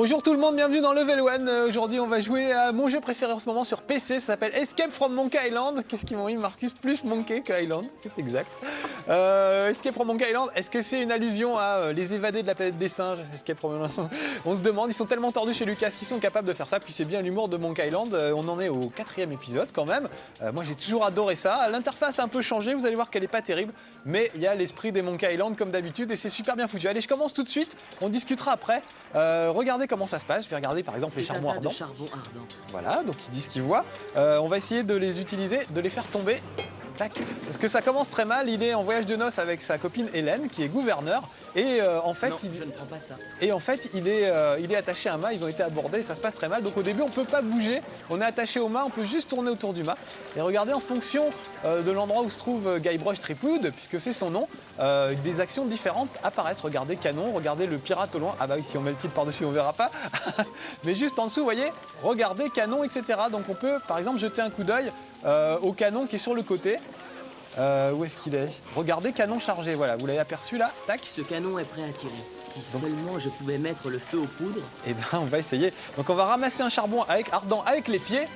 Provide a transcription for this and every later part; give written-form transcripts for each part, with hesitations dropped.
Bonjour tout le monde, bienvenue dans Level 1. Aujourd'hui on va jouer à mon jeu préféré en ce moment sur PC, ça s'appelle Escape from Monkey Island. Qu'est-ce qu'ils m'ont mis Marcus? Plus Monkey que Island, c'est exact. Escape from Monkey Island, est-ce que c'est une allusion à les évadés de la planète des singes? Escape from Island. On se demande, ils sont tellement tordus chez Lucas qu'ils sont capables de faire ça, puis c'est bien l'humour de Monkey Island. On en est au 4e épisode quand même. Moi j'ai toujours adoré ça. L'interface a un peu changé, vous allez voir qu'elle est pas terrible, mais il y a l'esprit des Monkey Island comme d'habitude et c'est super bien foutu. Allez, je commence tout de suite, on discutera après. Regardez comment ça se passe. Je vais regarder par exemple les charbons ardents. Voilà, donc ils disent ce qu'ils voient. On va essayer de les utiliser, de les faire tomber. Clac. Parce que ça commence très mal. Il est en voyage de noces avec sa copine Hélène, qui est gouverneur. Et en fait, non, je ne prends pas ça. Et en fait, il est attaché à un mât. Ils ont été abordés. Ça se passe très mal. Donc au début, on peut pas bouger. On est attaché au mât. On peut juste tourner autour du mât. Et regardez, en fonction de l'endroit où se trouve Guybrush Threepwood, puisque c'est son nom, des actions différentes apparaissent. Regardez canon. Regardez le pirate au loin. Ah bah oui, si on met le titre par-dessus, on verra pas. Mais juste en dessous, vous voyez, regardez canon, etc. Donc on peut, par exemple, jeter un coup d'œil au canon qui est sur le côté. Où est-ce qu'il est? Regardez, canon chargé, voilà, vous l'avez aperçu là, tac. Ce canon est prêt à tirer. Si seulement je pouvais mettre le feu aux poudres. Eh bien, on va essayer. Donc on va ramasser un charbon ardent avec les pieds.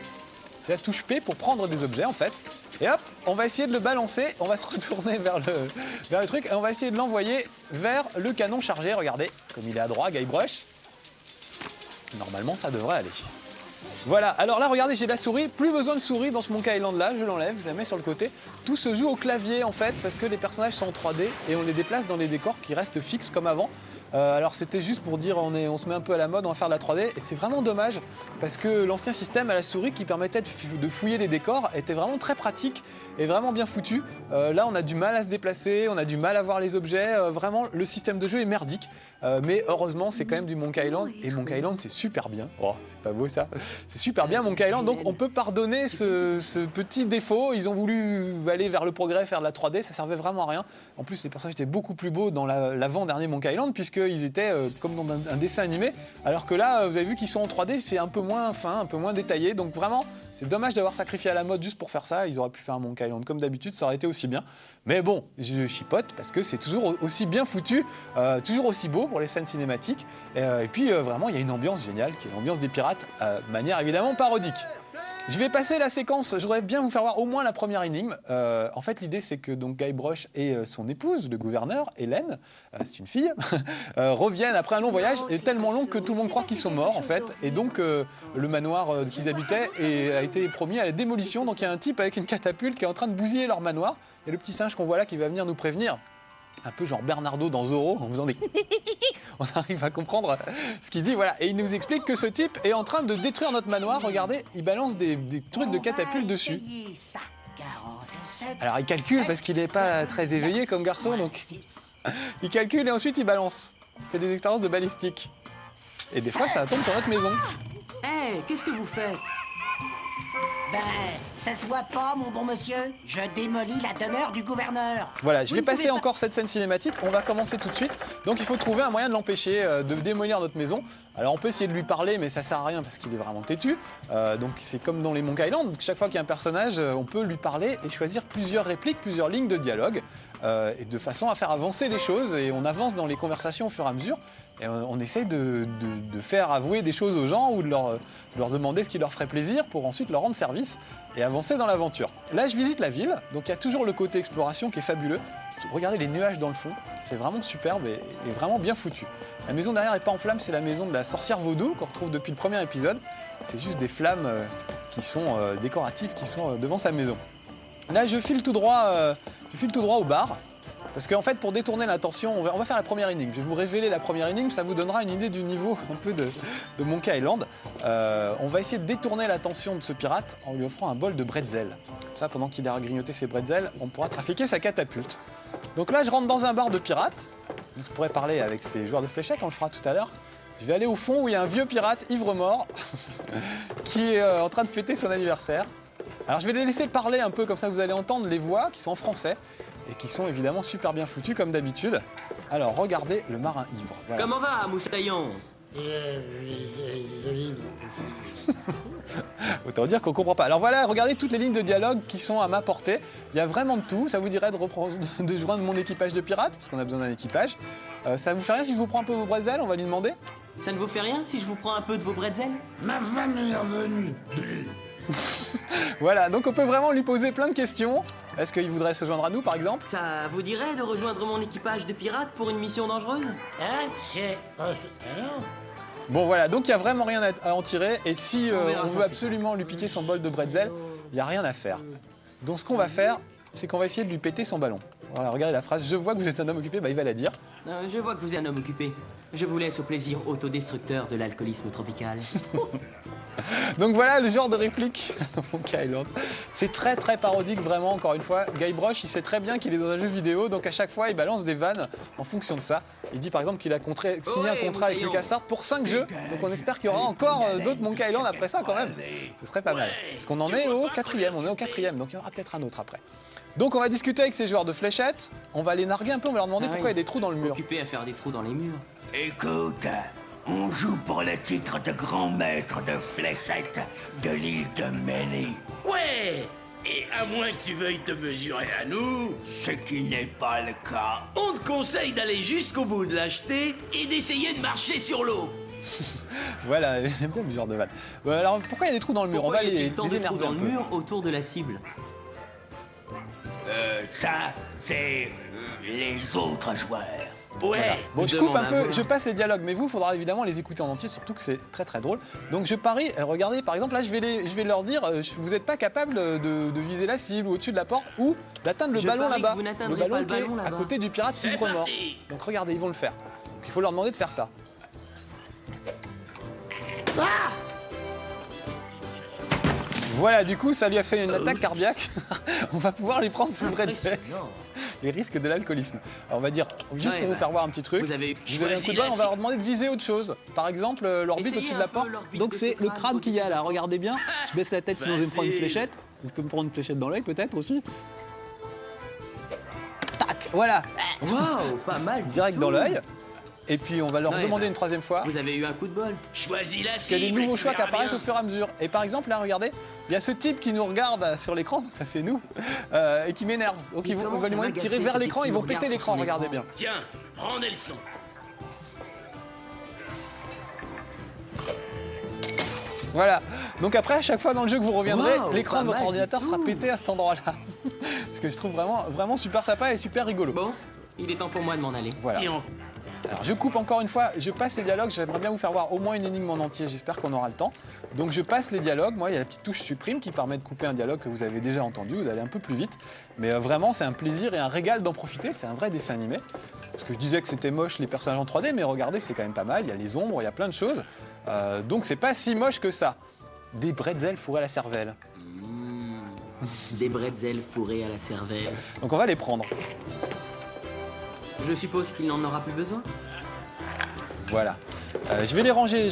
C'est la touche P pour prendre des objets en fait. Et hop, on va essayer de le balancer, on va se retourner vers le truc et on va essayer de l'envoyer vers le canon chargé. Regardez, comme il est à droite, Guybrush. Normalement, ça devrait aller. Voilà, alors là regardez, j'ai la souris, plus besoin de souris dans ce Monkey Island là, je l'enlève, je la mets sur le côté. Tout se joue au clavier en fait, parce que les personnages sont en 3D et on les déplace dans les décors qui restent fixes comme avant. Alors c'était juste pour dire on se met un peu à la mode, on va faire de la 3D et c'est vraiment dommage parce que l'ancien système à la souris qui permettait de fouiller les décors était vraiment très pratique et vraiment bien foutu. Là on a du mal à se déplacer, on a du mal à voir les objets, vraiment le système de jeu est merdique. Mais heureusement, c'est quand même du Monkey Island et Monkey Island, c'est super bien. Oh, c'est pas beau ça. C'est super bien Monkey Island, donc on peut pardonner ce petit défaut. Ils ont voulu aller vers le progrès, faire de la 3D, ça servait vraiment à rien. En plus, les personnages étaient beaucoup plus beaux dans l'avant-dernier Monkey Island puisqu'ils étaient comme dans un dessin animé. Alors que là, vous avez vu qu'ils sont en 3D, c'est un peu moins fin, un peu moins détaillé. Donc vraiment, c'est dommage d'avoir sacrifié à la mode juste pour faire ça. Ils auraient pu faire un Monkey Island comme d'habitude, ça aurait été aussi bien. Mais bon, je chipote parce que c'est toujours aussi bien foutu, toujours aussi beau pour les scènes cinématiques. Et puis vraiment, il y a une ambiance géniale, qui est l'ambiance des pirates, de manière évidemment parodique. Je vais passer la séquence, je voudrais bien vous faire voir au moins la première énigme. En fait, l'idée, c'est que donc, Guybrush et son épouse, le gouverneur, Hélène, c'est une fille, reviennent après un long voyage, et tellement long que tout le monde croit qu'ils sont morts, en fait. Et donc, le manoir qu'ils habitaient a été promis à la démolition. Donc, il y a un type avec une catapulte qui est en train de bousiller leur manoir. Et le petit singe qu'on voit là qui va venir nous prévenir. Un peu genre Bernardo dans Zorro, en faisant des... On arrive à comprendre ce qu'il dit, voilà. Et il nous explique que ce type est en train de détruire notre manoir. Regardez, il balance des trucs de catapulte dessus. Alors il calcule parce qu'il n'est pas très éveillé comme garçon, donc... Il calcule et ensuite il balance. Il fait des expériences de balistique. Et des fois, ça tombe sur notre maison. Hé, qu'est-ce que vous faites? Ben, ça se voit pas, mon bon monsieur. Je démolis la demeure du gouverneur. Voilà, je vais passer encore cette scène cinématique. On va commencer tout de suite. Donc il faut trouver un moyen de l'empêcher de démolir notre maison. Alors on peut essayer de lui parler, mais ça sert à rien parce qu'il est vraiment têtu. Donc c'est comme dans les Monkey Island. Chaque fois qu'il y a un personnage, on peut lui parler et choisir plusieurs répliques, plusieurs lignes de dialogue. Et de façon à faire avancer les choses. Et on avance dans les conversations au fur et à mesure. Et on essaye de faire avouer des choses aux gens ou de leur demander ce qui leur ferait plaisir pour ensuite leur rendre service et avancer dans l'aventure. Là, je visite la ville, donc il y a toujours le côté exploration qui est fabuleux. Regardez les nuages dans le fond, c'est vraiment superbe et vraiment bien foutu. La maison derrière n'est pas en flammes, c'est la maison de la sorcière vaudou qu'on retrouve depuis le premier épisode. C'est juste des flammes qui sont décoratives, qui sont devant sa maison. Là, je file tout droit au bar. Parce qu'en fait, pour détourner l'attention, on va faire la première énigme. Je vais vous révéler la première énigme, ça vous donnera une idée du niveau un peu de Monkey Island. On va essayer de détourner l'attention de ce pirate en lui offrant un bol de bretzel. Comme ça, pendant qu'il a grignoté ses bretzels, on pourra trafiquer sa catapulte. Donc là, je rentre dans un bar de pirates. Donc, je pourrais parler avec ces joueurs de fléchettes, on le fera tout à l'heure. Je vais aller au fond où il y a un vieux pirate ivre-mort qui est en train de fêter son anniversaire. Alors je vais les laisser parler un peu, comme ça vous allez entendre les voix qui sont en français. Et qui sont évidemment super bien foutus comme d'habitude. Alors regardez le marin ivre. Voilà. Comment va, Moussaillon? Autant dire qu'on comprend pas. Alors voilà, regardez toutes les lignes de dialogue qui sont à ma portée. Il y a vraiment de tout. Ça vous dirait de joindre mon équipage de pirates, parce qu'on a besoin d'un équipage. Ça vous fait rien si je vous prends un peu vos bretzels? On va lui demander. Ça ne vous fait rien si je vous prends un peu de vos bretzels? Ma femme est revenue. Voilà, donc on peut vraiment lui poser plein de questions. Est-ce qu'il voudrait se joindre à nous, par exemple? Ça vous dirait de rejoindre mon équipage de pirates pour une mission dangereuse? Hein? C'est... ah non. Bon voilà, donc il n'y a vraiment rien à en tirer. Et si On verra on ça veut plus absolument lui piquer son bol de bretzel, il n'y a rien à faire. Donc ce qu'on va faire, c'est qu'on va essayer de lui péter son ballon. Voilà, regardez la phrase, je vois que vous êtes un homme occupé, bah il va la dire. Je vois que vous êtes un homme occupé. Je vous laisse au plaisir autodestructeur de l'alcoolisme tropical. Donc voilà le genre de réplique dans Monkey Island. C'est très très parodique vraiment, encore une fois. Guybrush, il sait très bien qu'il est dans un jeu vidéo, donc à chaque fois il balance des vannes en fonction de ça. Il dit par exemple qu'il a signé un contrat avec LucasArts pour 5 jeux, donc on espère qu'il y aura encore d'autres Monkey Island après ça quand même. Ce serait pas mal. Parce qu'on en est au 4e, donc il y aura peut-être un autre après. Donc on va discuter avec ces joueurs de fléchettes, on va les narguer un peu, on va leur demander pourquoi il y a des trous dans le mur. Occupé à faire des trous dans les murs. Écoute, on joue pour le titre de grand maître de fléchettes de l'île de Méné. Ouais. Et à moins que tu veuilles te mesurer à nous, Ce qui n'est pas le cas. on te conseille d'aller jusqu'au bout de l'acheter et d'essayer de marcher sur l'eau. Voilà, j'aime bien le genre de vanne. Alors pourquoi il y a des trous dans le mur? Pourquoi On va y les a-t-il tant de trous énerver dans un le peu. mur autour de la cible? Ça, c'est les autres joueurs. Ouais. Bon, je demande coupe un à peu, voir. je passe les dialogues, mais vous, il faudra évidemment les écouter en entier, surtout que c'est très très drôle. Donc je parie, regardez, par exemple, là, je vais leur dire, vous n'êtes pas capable de viser la cible ou au-dessus de la porte ou d'atteindre le Je ballon parie que là-bas. vous Le n'atteindrez ballon pas le qui est ballon à là-bas. côté du pirate C'est ivre mort. parti. Donc regardez, ils vont le faire. Donc il faut leur demander de faire ça. Voilà, du coup, ça lui a fait une attaque cardiaque. On va pouvoir lui prendre ses bretzels. Impressionnant. Les risques de l'alcoolisme. Alors on va dire, juste Ouais, pour vous bah, faire voir un petit truc, vous avez vous avez un coup de bol, on va leur demander de viser autre chose. Par exemple, l'orbite Essayez au-dessus de un la peu porte. l'orbite Donc de c'est ce le crâne crâne qu'il y a là, au-dessus. regardez bien. Je baisse la tête sinon je vais me prendre une Facile. fléchette. Vous pouvez me prendre une fléchette dans l'œil peut-être aussi. Tac, voilà, Waouh, pas mal. du direct tout. dans l'œil. Et puis on va leur Ouais, demander bah, une troisième fois. Vous avez eu un coup de bol. Choisis la Parce qu'il y a des cible et nouveaux tu choix qui verras apparaissent bien. au fur et à mesure. Et par exemple, là, regardez, il y a ce type qui nous regarde sur l'écran, ça c'est nous, et qui m'énerve. Donc Il on commence va lui à demander de tirer m'agacer, vers ce l'écran, type ils qui vont nous péter regarde l'écran, sur son regardez écran. bien. Tiens, prends Nelson. Voilà. Donc après, à chaque fois dans le jeu que vous reviendrez, Waouh, l'écran pas de votre mal du ordinateur sera tout. pété à cet endroit-là. Ce que je trouve vraiment super sympa et super rigolo. Bon, il est temps pour moi de m'en aller. Voilà. Et on... Alors je coupe encore une fois, je passe les dialogues, j'aimerais bien vous faire voir au moins une énigme en entier, j'espère qu'on aura le temps. Donc je passe les dialogues, moi il y a la petite touche supprime qui permet de couper un dialogue que vous avez déjà entendu, ou d'aller un peu plus vite. Mais vraiment c'est un plaisir et un régal d'en profiter, c'est un vrai dessin animé. Parce que je disais que c'était moche les personnages en 3D, mais regardez c'est quand même pas mal, il y a les ombres, il y a plein de choses. Donc c'est pas si moche que ça. Des bretzels fourrés à la cervelle. Des bretzels fourrés à la cervelle. Donc on va les prendre. Je suppose qu'il n'en aura plus besoin. Voilà. Je vais les ranger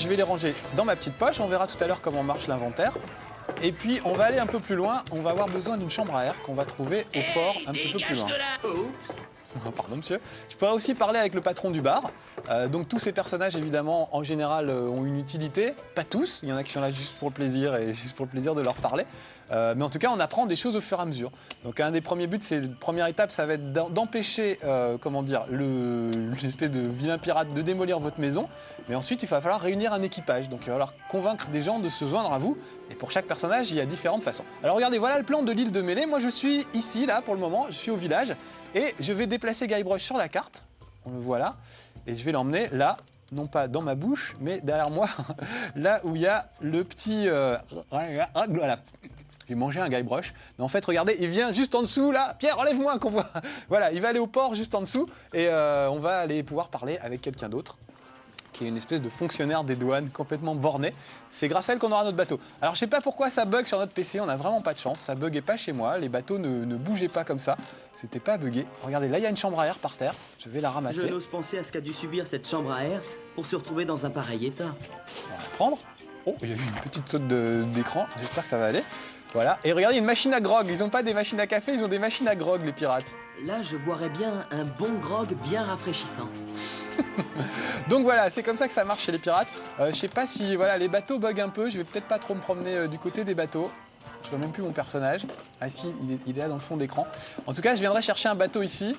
dans ma petite poche. On verra tout à l'heure comment marche l'inventaire. Et puis on va aller un peu plus loin. On va avoir besoin d'une chambre à air qu'on va trouver au port un petit peu plus Dégage loin. de là. Pardon monsieur. Je pourrais aussi parler avec le patron du bar. Donc tous ces personnages évidemment en général ont une utilité. Pas tous. Il y en a qui sont là juste pour le plaisir et juste pour le plaisir de leur parler. Mais en tout cas, on apprend des choses au fur et à mesure. Donc, un des premiers buts, première étape, ça va être d'empêcher, l'espèce de vilain pirate de démolir votre maison. Mais ensuite, il va falloir réunir un équipage. Donc, il va falloir convaincre des gens de se joindre à vous. Et pour chaque personnage, il y a différentes façons. Alors, regardez, voilà le plan de l'île de Mêlée. Moi, je suis ici, là, pour le moment. Je suis au village. Et je vais déplacer Guybrush sur la carte. On le voit là. Et je vais l'emmener là. Non pas dans ma bouche, mais derrière moi, là où il y a le petit... voilà. J'ai mangé un Guybrush. Mais en fait, regardez, il vient juste en dessous, là. Pierre, enlève-moi qu'on voit. Voilà, il va aller au port juste en dessous. Et on va aller pouvoir parler avec quelqu'un d'autre, qui est une espèce de fonctionnaire des douanes complètement borné. C'est grâce à elle qu'on aura notre bateau. Alors, je sais pas pourquoi ça bug sur notre PC. On n'a vraiment pas de chance. Ça buguait pas chez moi. Les bateaux ne bougeaient pas comme ça. C'était pas bugué. Regardez, là, il y a une chambre à air par terre. Je vais la Je ramasser. n'ose penser à ce qu'a dû subir cette chambre à air pour se retrouver dans un pareil état. On va la prendre. Oh, il y a eu une petite saute d'écran. J'espère que ça va aller. Voilà. Et regardez, il y a une machine à grog. Ils n'ont pas des machines à café, ils ont des machines à grog, les pirates. Là, je boirais bien un bon grog bien rafraîchissant. Donc voilà, c'est comme ça que ça marche chez les pirates. Je sais pas si voilà, les bateaux bug un peu. Je vais peut-être pas trop me promener du côté des bateaux. Je vois même plus mon personnage. Ah si, il est là dans le fond d'écran. En tout cas, je viendrai chercher un bateau ici.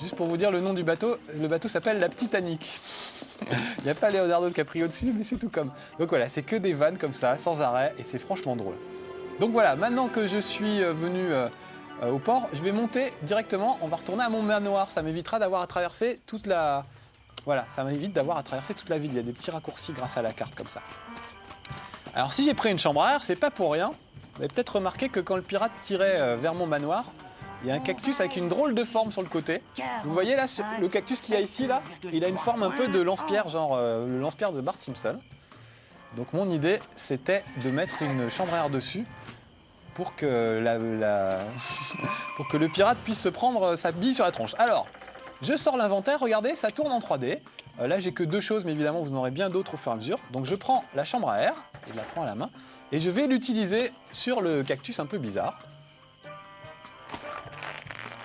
Juste pour vous dire le nom du bateau, le bateau s'appelle la Titanic. Il n'y a pas Leonardo DiCaprio dessus, mais c'est tout comme. Donc voilà, c'est que des vannes comme ça, sans arrêt, et c'est franchement drôle. Donc voilà, maintenant que je suis venu au port, je vais monter directement, on va retourner à mon manoir. Ça m'évitera d'avoir à traverser toute la... Voilà, ça m'évite d'avoir à traverser toute la ville. Il y a des petits raccourcis grâce à la carte comme ça. Alors si j'ai pris une chambre à air, c'est pas pour rien. Vous avez peut-être remarqué que quand le pirate tirait vers mon manoir, il y a un cactus avec une drôle de forme sur le côté. Vous voyez là, le cactus qu'il y a ici, là, il a une forme un peu de lance-pierre, genre le lance-pierre de Bart Simpson. Donc mon idée, c'était de mettre une chambre à air dessus pour que, pour que le pirate puisse se prendre sa bille sur la tronche. Alors, je sors l'inventaire, regardez, ça tourne en 3D. Là, j'ai que 2 choses, mais évidemment, vous en aurez bien d'autres au fur et à mesure. Donc je prends la chambre à air, et je la prends à la main, et je vais l'utiliser sur le cactus un peu bizarre.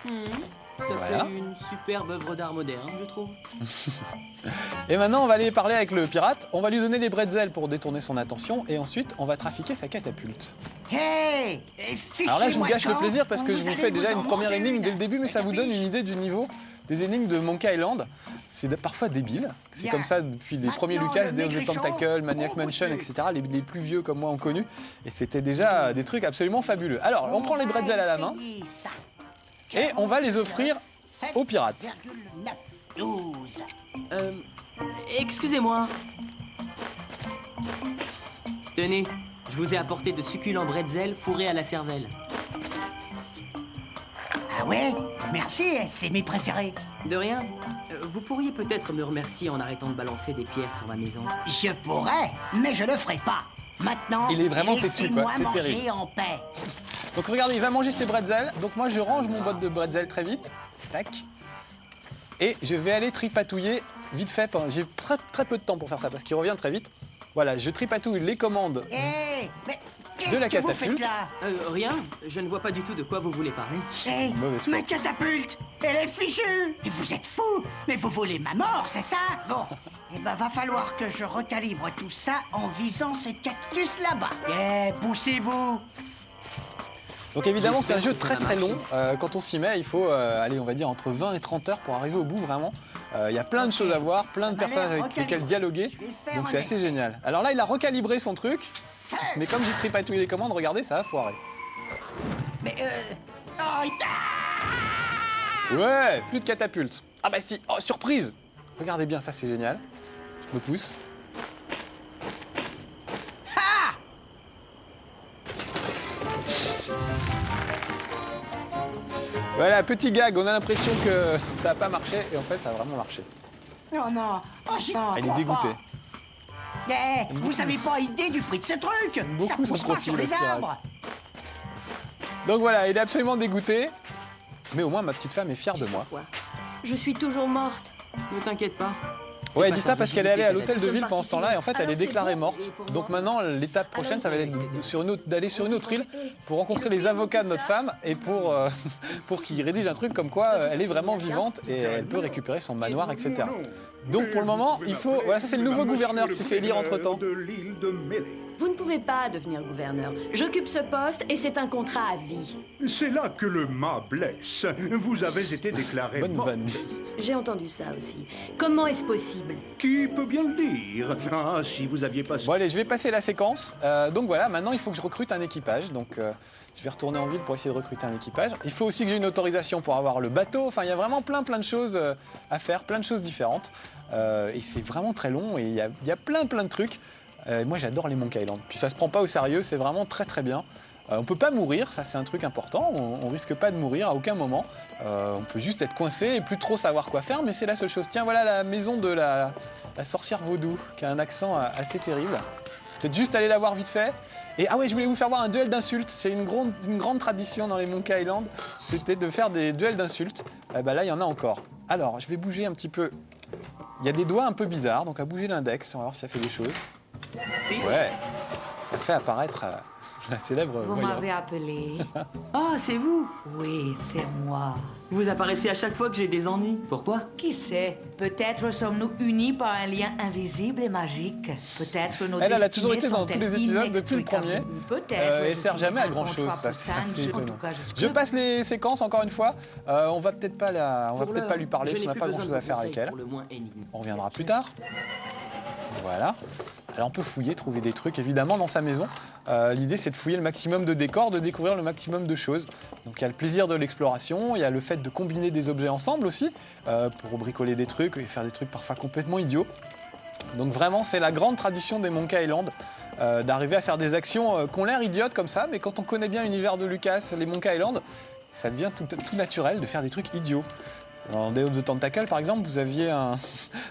Ça Voilà. fait une superbe œuvre d'art moderne, je trouve. Et maintenant, on va aller parler avec le pirate. On va lui donner des bretzels pour détourner son attention. Et ensuite, on va trafiquer sa catapulte. Hey, Alors là, je vous gâche le plaisir parce que je vous fais déjà une première énigme dès le début, mais ça vous donne une idée du niveau des énigmes de Monkey Island. C'est parfois débile. C'est comme ça depuis les premiers Lucas, Day of the Tentacle, Maniac Mansion, etc. Les plus vieux comme moi ont connu. Et c'était déjà des trucs absolument fabuleux. Alors, on prend les bretzels à la main et on va les offrir aux pirates. 12. Excusez-moi. Tenez, je vous ai apporté de succulents bretzels fourrés à la cervelle. Ah ouais? Merci, c'est mes préférés. De rien. Vous pourriez peut-être me remercier en arrêtant de balancer des pierres sur ma maison. Je pourrais, mais je le ferai pas. Maintenant, Il est vraiment têtu, quoi. laissez-moi C'est manger terrible. en paix. Donc regardez, il va manger ses bretzels. Donc moi, je range mon boîte de bretzels très vite. Tac. Et je vais aller tripatouiller vite fait. J'ai très peu de temps pour faire ça parce qu'il revient très vite. Voilà, je tripatouille les commandes. Hé, mais De qu'est-ce la que vous catapulte. faites là? Rien, je ne vois pas du tout de quoi vous voulez parler. Hé, Mauvaise ma catapulte, elle est fichue. Mais vous êtes fous. Mais vous voulez ma mort, c'est ça? Bon, eh ben va falloir que je recalibre tout ça en visant ce cactus là-bas. Eh, poussez-vous. Donc évidemment, c'est un jeu J'espère que ça très va long. Quand on s'y met, il faut aller, on va dire, entre 20 et 30 heures pour arriver au bout vraiment. Il y a plein de choses à voir, plein de personnages avec lesquels dialoguer. Donc c'est assez génial. Alors là, il a recalibré son truc. Mais comme j'ai tripatouillé les commandes, regardez, ça a foiré. Mais oh, Ouais, plus de catapulte. Ah bah si, oh surprise. Regardez bien, ça c'est génial. Je me pousse. Voilà, petit gag, on a l'impression que ça n'a pas marché et en fait ça a vraiment marché. non, non, oh, Ah, il est dégoûté. Eh, vous avez pas idée du prix de ce truc? Ça Beaucoup son pousse pas profil, sur le les pirate. arbres. Donc voilà, il est absolument dégoûté. Mais au moins ma petite femme est fière de moi. Quoi? Je suis toujours morte. Ne t'inquiète pas. C'est Ouais, elle pas dit ta ça parce qu'elle est allée à rigidité l'hôtel de Nous sommes ville pendant ce temps-là et en fait elle est partis si déclarée loin. morte. Et pour Donc moi maintenant l'étape prochaine ça va être d'aller sur une autre île pour rencontrer les avocats de notre femme et pour qu'ils rédigent un truc comme quoi elle est vraiment vivante et elle peut récupérer son manoir, etc. Donc pour le moment il faut... Voilà, ça c'est le nouveau gouverneur qui s'est fait élire entre temps. De l'île de Mêlée. Vous ne pouvez pas devenir gouverneur. J'occupe ce poste et c'est un contrat à vie. C'est là que le mât blesse. Vous avez été déclaré Bonne mort. vanne. J'ai entendu ça aussi. Comment est-ce possible? Qui peut bien le dire? Ah, si vous aviez passé... Bon allez, je vais passer la séquence. Donc voilà, maintenant il faut que je recrute un équipage. Donc je vais retourner en ville pour essayer de recruter un équipage. Il faut aussi que j'ai une autorisation pour avoir le bateau. Enfin, il y a vraiment plein de choses à faire, plein de choses différentes. Et c'est vraiment très long et il y a plein de trucs. Moi j'adore les Monkey Island. Puis ça se prend pas au sérieux, c'est vraiment très bien. On peut pas mourir, ça c'est un truc important. On risque pas de mourir à aucun moment. On peut juste être coincé et plus trop savoir quoi faire, mais c'est la seule chose. Tiens, voilà la maison de la sorcière vaudou, qui a un accent assez terrible. Peut-être juste aller la voir vite fait. Et ah ouais, je voulais vous faire voir un duel d'insultes. C'est une grande tradition dans les Monkey Island. C'était de faire des duels d'insultes. Bah là, il y en a encore. Alors, je vais bouger un petit peu. Il y a des doigts un peu bizarres, donc à bouger l'index, on va voir si ça fait des choses. Ouais, ça fait apparaître la célèbre Vous voyante. m'avez appelé. Ah, c'est vous. Oui, c'est moi. Vous apparaissez à chaque fois que j'ai des ennuis. Pourquoi? Qui sait? Peut-être sommes-nous unis par un lien invisible et magique. Peut-être nos Elle a toujours destinées été dans tous les sont-elles épisodes depuis le premier. inextricables. Peut-être. Et sert jamais à grand chose, ça c'est assez étonnant. Je passe les séquences encore une fois. On va peut-être pas lui parler, Je on n'ai n'a plus pas besoin grand chose de à faire avec conseils elle. pour le moins énigme. On reviendra plus tard. Voilà. Alors on peut fouiller, trouver des trucs évidemment dans sa maison. L'idée c'est de fouiller le maximum de décors, de découvrir le maximum de choses. Donc il y a le plaisir de l'exploration, il y a le fait de combiner des objets ensemble aussi, pour bricoler des trucs et faire des trucs parfois complètement idiots. Donc vraiment c'est la grande tradition des Monkey Island, d'arriver à faire des actions qui ont l'air idiotes comme ça, mais quand on connaît bien l'univers de Lucas, les Monkey Island, ça devient tout naturel de faire des trucs idiots. Dans Day of the Tentacle, par exemple, vous aviez une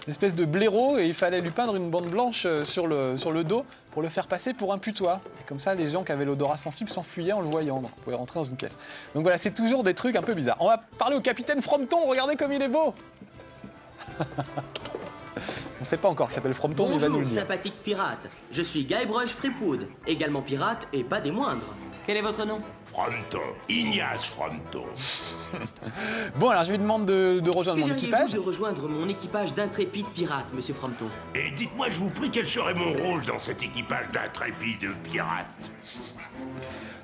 espèce de blaireau et il fallait lui peindre une bande blanche sur le dos pour le faire passer pour un putois. Et comme ça, les gens qui avaient l'odorat sensible s'enfuyaient en le voyant. Donc, on pouvait rentrer dans une pièce. Donc voilà, c'est toujours des trucs un peu bizarres. On va parler au capitaine Frompton. Regardez comme il est beau. On ne sait pas encore qu'il s'appelle Frompton, mais il va nous le Bonjour, dire. sympathique pirate. Je suis Guybrush Threepwood, également pirate et pas des moindres. Quel est votre nom? Fronton, Ignace Fronton. Bon, alors je lui demande de rejoindre Que mon diriez-vous équipage. de rejoindre mon équipage d'intrépides pirates, monsieur Frompton? Et dites-moi, je vous prie, quel serait mon rôle dans cet équipage d'intrépides pirates?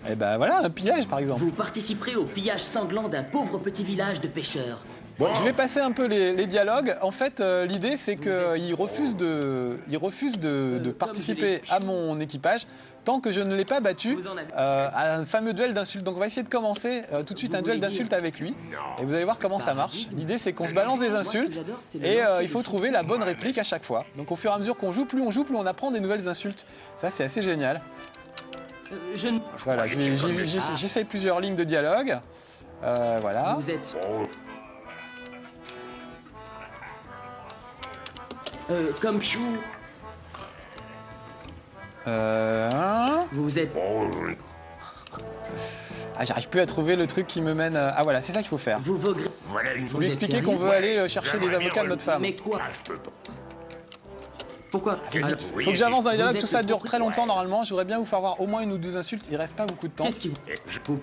Et ben voilà, un pillage par exemple. Vous participerez au pillage sanglant d'un pauvre petit village de pêcheurs. Bon, je vais passer un peu les dialogues. En fait, l'idée, c'est qu'il refuse de participer à mon équipage tant que je ne l'ai pas battu à un fameux duel d'insultes. Donc, on va essayer de commencer tout de suite un duel d'insultes avec lui. Et vous allez voir comment ça marche. L'idée, c'est qu'on se balance des insultes et il faut trouver la bonne réplique à chaque fois. Donc, au fur et à mesure qu'on joue, plus on apprend des nouvelles insultes. Ça, c'est assez génial. Voilà, j'essaye plusieurs lignes de dialogue. Voilà. Vous êtes... comme chou. Vous êtes... Ah, j'arrive plus à trouver le truc qui me mène... Ah voilà, c'est ça qu'il faut faire. Vous voguerez... Voilà une Il faut lui expliquer qu'on veut aller chercher les avocats de notre femme. Mais quoi? Ah, je peux pas. Pourquoi? Il Alors, faut que j'avance dans les dialogues, Vous tout êtes ça le dure très longtemps ouais. normalement. Je voudrais bien vous faire voir au moins une ou deux insultes, il reste pas beaucoup de temps. Qu'est-ce qui vous...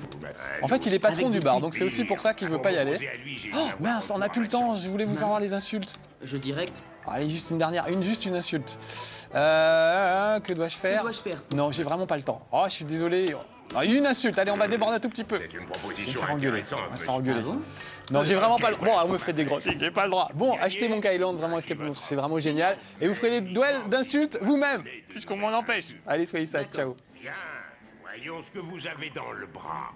En fait, il est patron Avec du des bar, donc c'est aussi pour ça qu'il veut pas y aller. Oh, mince, on n'a plus le temps, je voulais vous faire voir les insultes. Je dirais... Allez, juste une dernière, juste une insulte. Que dois-je faire? dois-je faire? Non, j'ai vraiment pas le temps. Oh, je suis désolé. Ah, une insulte, allez, on va déborder un tout petit peu. C'est une Je vais me proposition faire engueuler. intéressante. On va se faire engueuler. Non, j'ai vraiment pas le droit. Bon, on me fait des gros signes, j'ai pas le droit. Bon, achetez Monkey Island, vraiment, c'est vraiment génial. Et vous ferez des duels d'insultes vous-même, puisqu'on m'en empêche. Allez, soyez sages, ciao. Bien, voyons ce que vous avez dans le bras.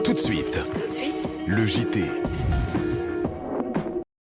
Tout de suite, le JT